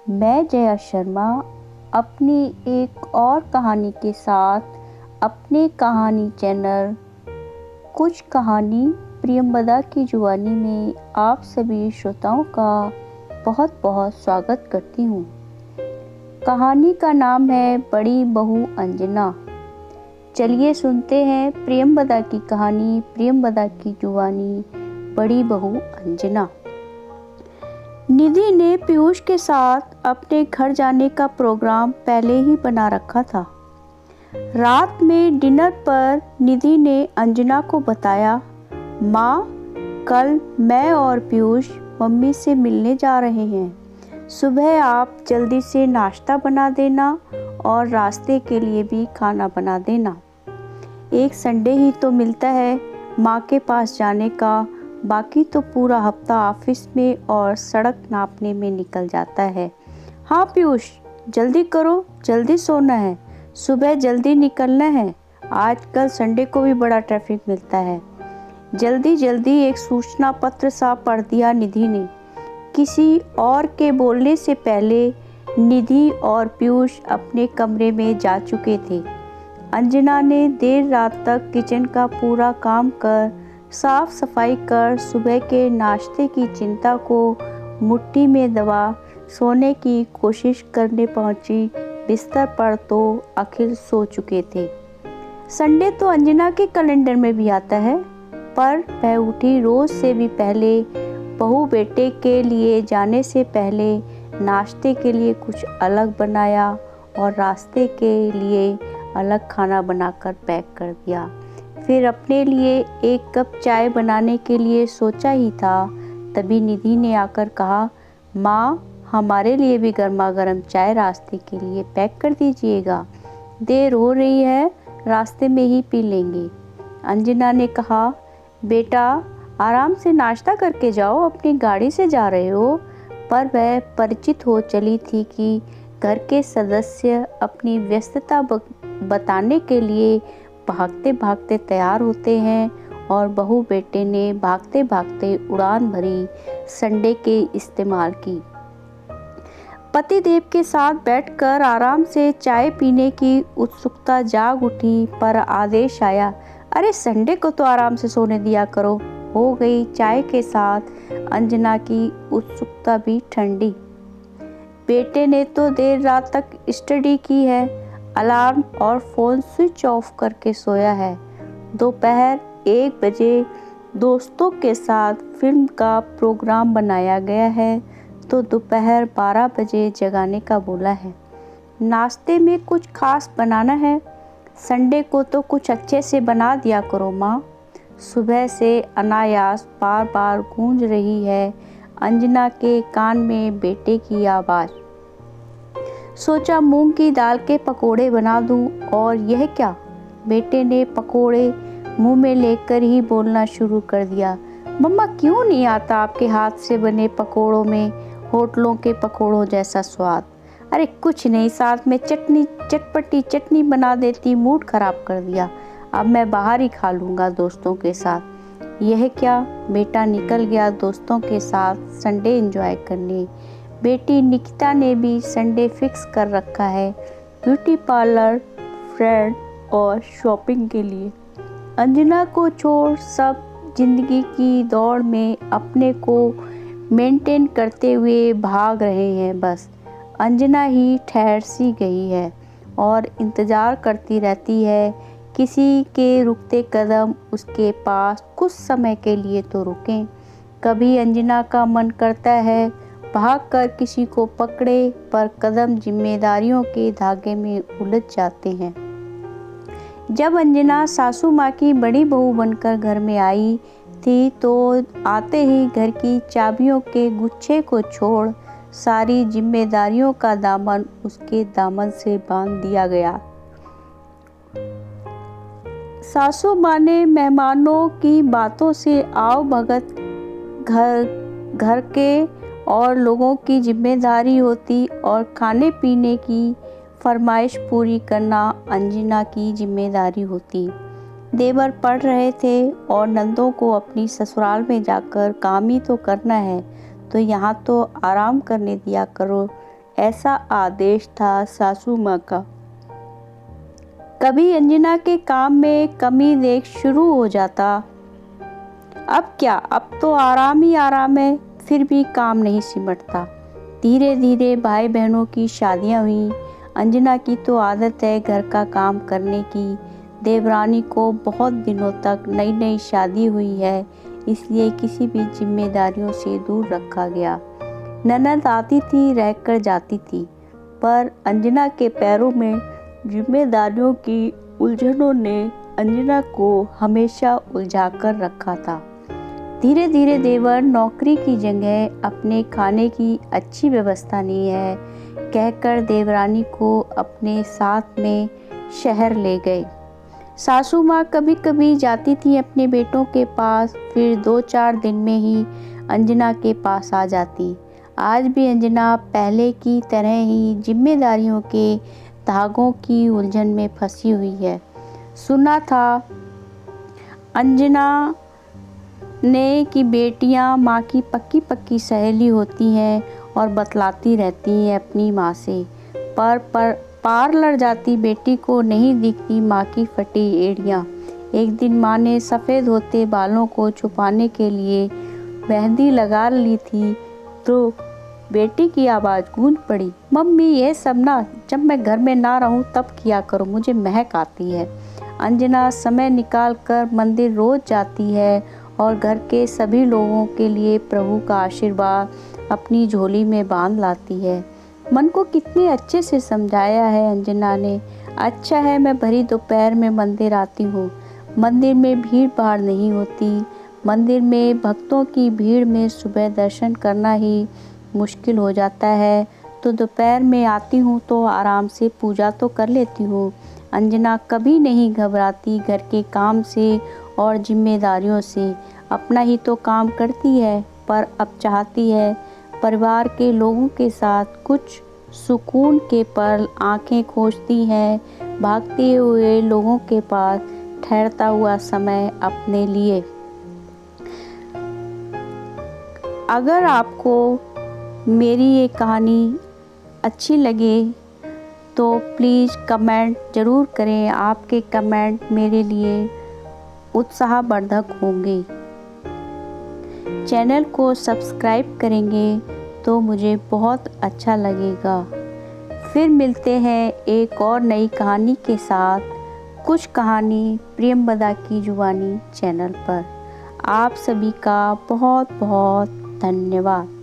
मैं जया शर्मा अपनी एक और कहानी के साथ अपने कहानी चैनल कुछ कहानी प्रियंवदा की जुबानी में आप सभी श्रोताओं का बहुत बहुत स्वागत करती हूँ। कहानी का नाम है बड़ी बहू अंजना। चलिए सुनते हैं प्रियंवदा की कहानी, प्रियंवदा की जुबानी, बड़ी बहू अंजना। निधि ने पीयूष के साथ अपने घर जाने का प्रोग्राम पहले ही बना रखा था। रात में डिनर पर निधि ने अंजना को बताया, माँ, कल मैं और पीयूष मम्मी से मिलने जा रहे हैं। सुबह आप जल्दी से नाश्ता बना देना और रास्ते के लिए भी खाना बना देना। एक संडे ही तो मिलता है माँ के पास जाने का, बाकी तो पूरा हफ्ता ऑफिस में और सड़क नापने में निकल जाता है। हाँ पीयूष, जल्दी करो, जल्दी सोना है, सुबह जल्दी निकलना है। आजकल संडे को भी बड़ा ट्रैफिक मिलता है। जल्दी जल्दी एक सूचना पत्र सा पढ़ दिया निधि ने। किसी और के बोलने से पहले निधि और पीयूष अपने कमरे में जा चुके थे। अंजना ने देर रात तक किचन का पूरा काम कर, साफ सफाई कर, सुबह के नाश्ते की चिंता को मुट्ठी में दबा सोने की कोशिश करने पहुंची। बिस्तर पर तो आखिर सो चुके थे। संडे तो अंजना के कैलेंडर में भी आता है, पर वह उठी रोज से भी पहले। बहू बेटे के लिए जाने से पहले नाश्ते के लिए कुछ अलग बनाया और रास्ते के लिए अलग खाना बनाकर पैक कर दिया। फिर अपने लिए एक कप चाय बनाने के लिए सोचा ही था, तभी निधि ने आकर कहा, माँ, हमारे लिए भी गर्मा गर्म चाय रास्ते के लिए पैक कर दीजिएगा। देर हो रही है, रास्ते में ही पी लेंगे। अंजना ने कहा, बेटा आराम से नाश्ता करके जाओ, अपनी गाड़ी से जा रहे हो। पर वह परिचित हो चली थी कि घर के सदस्य अपनी व्यस्तता बताने के लिए भागते भागते तैयार होते हैं और बहू बेटे ने भागते भागते उड़ान भरी संडे के इस्तेमाल की। पतिदेव के साथ बैठकर आराम से चाय पीने की उत्सुकता जाग उठी, पर आदेश आया, अरे संडे को तो आराम से सोने दिया करो। हो गई चाय के साथ अंजना की उत्सुकता भी ठंडी। बेटे ने तो देर रात तक स्टडी की है, अलार्म और फ़ोन स्विच ऑफ करके सोया है। दोपहर 1 बजे दोस्तों के साथ फिल्म का प्रोग्राम बनाया गया है, तो दोपहर 12 बजे जगाने का बोला है। नाश्ते में कुछ खास बनाना है, संडे को तो कुछ अच्छे से बना दिया करो माँ। सुबह से अनायास बार बार गूंज रही है अंजना के कान में बेटे की आवाज़। सोचा मूंग की दाल के पकोड़े बना दूं, और यह क्या, बेटे ने पकोड़े मुंह में लेकर ही बोलना शुरू कर दिया, मम्मा क्यों नहीं आता आपके हाथ से बने पकोड़ों में होटलों के पकोड़ों जैसा स्वाद। अरे कुछ नहीं, साथ में चटनी, चटपटी चटनी बना देती, मूड खराब कर दिया। अब मैं बाहर ही खा लूँगा दोस्तों के साथ। यह क्या, बेटा निकल गया दोस्तों के साथ संडे एंजॉय करने। बेटी निकिता ने भी संडे फिक्स कर रखा है, ब्यूटी पार्लर, फ्रेंड और शॉपिंग के लिए। अंजना को छोड़ सब जिंदगी की दौड़ में अपने को मेंटेन करते हुए भाग रहे हैं। बस अंजना ही ठहर सी गई है और इंतज़ार करती रहती है किसी के रुकते कदम उसके पास कुछ समय के लिए तो रुकें। कभी अंजना का मन करता है भागकर किसी को पकड़े, पर कदम जिम्मेदारियों के धागे में उलझ जाते हैं। जब अंजना सासू माँ की बड़ी बहू बनकर घर में आई थी, तो आते ही घर की चाबियों के गुच्छे को छोड़ सारी जिम्मेदारियों का दामन उसके दामन से बांध दिया गया। सासू माँ ने मेहमानों की बातों से आव भगत घर के और लोगों की जिम्मेदारी होती, और खाने पीने की फरमाइश पूरी करना अंजना की जिम्मेदारी होती। देवर पढ़ रहे थे और नंदों को अपनी ससुराल में जाकर काम ही तो करना है, तो यहाँ तो आराम करने दिया करो। ऐसा आदेश था सासू माँ का। कभी अंजना के काम में कमी देख शुरू हो जाता। अब क्या, अब तो आराम ही आराम है, फिर भी काम नहीं सिमटता। धीरे धीरे भाई बहनों की शादियां हुई। अंजना की तो आदत है घर का काम करने की। देवरानी को बहुत दिनों तक नई नई शादी हुई है, इसलिए किसी भी जिम्मेदारियों से दूर रखा गया। ननद आती थी, रहकर जाती थी, पर अंजना के पैरों में जिम्मेदारियों की उलझनों ने अंजना को हमेशा उलझा कर रखा था। धीरे धीरे देवर नौकरी की जगह अपने खाने की अच्छी व्यवस्था नहीं है कहकर देवरानी को अपने साथ में शहर ले गए। सासू माँ कभी कभी जाती थी अपने बेटों के पास, फिर 2-4 दिन में ही अंजना के पास आ जाती। आज भी अंजना पहले की तरह ही जिम्मेदारियों के धागों की उलझन में फंसी हुई है। सुना था अंजना ने कि बेटियां माँ की पक्की पक्की सहेली होती हैं और बतलाती रहती हैं अपनी माँ से, पर पार जाती बेटी को नहीं दिखती माँ की फटी एड़ियाँ। एक दिन माँ ने सफ़ेद होते बालों को छुपाने के लिए मेहंदी लगा ली थी तो बेटी की आवाज़ गूंज पड़ी, मम्मी ये सब ना जब मैं घर में ना रहूं तब किया करो, मुझे महक आती है। अंजना समय निकाल कर मंदिर रोज जाती है और घर के सभी लोगों के लिए प्रभु का आशीर्वाद अपनी झोली में बांध लाती है। मन को कितने अच्छे से समझाया है अंजना ने। अच्छा है मैं भरी दोपहर में मंदिर आती हूँ। मंदिर में भीड़ भाड़ नहीं होती। मंदिर में भक्तों की भीड़ में सुबह दर्शन करना ही मुश्किल हो जाता है, तो दोपहर में आती हूँ तो आराम से पूजा तो कर लेती हूँ। अंजना कभी नहीं घबराती घर के काम से और जिम्मेदारियों से। अपना ही तो काम करती है, पर अब चाहती है परिवार के लोगों के साथ कुछ सुकून के पल आंखें खोजती हैं, भागते हुए लोगों के पास ठहरता हुआ समय अपने लिए। अगर आपको मेरी ये कहानी अच्छी लगे तो प्लीज़ कमेंट ज़रूर करें। आपके कमेंट मेरे लिए उत्साहवर्धक होंगे। चैनल को सब्सक्राइब करेंगे तो मुझे बहुत अच्छा लगेगा। फिर मिलते हैं एक और नई कहानी के साथ, कुछ कहानी प्रियंवदा की जुबानी चैनल पर। आप सभी का बहुत बहुत धन्यवाद।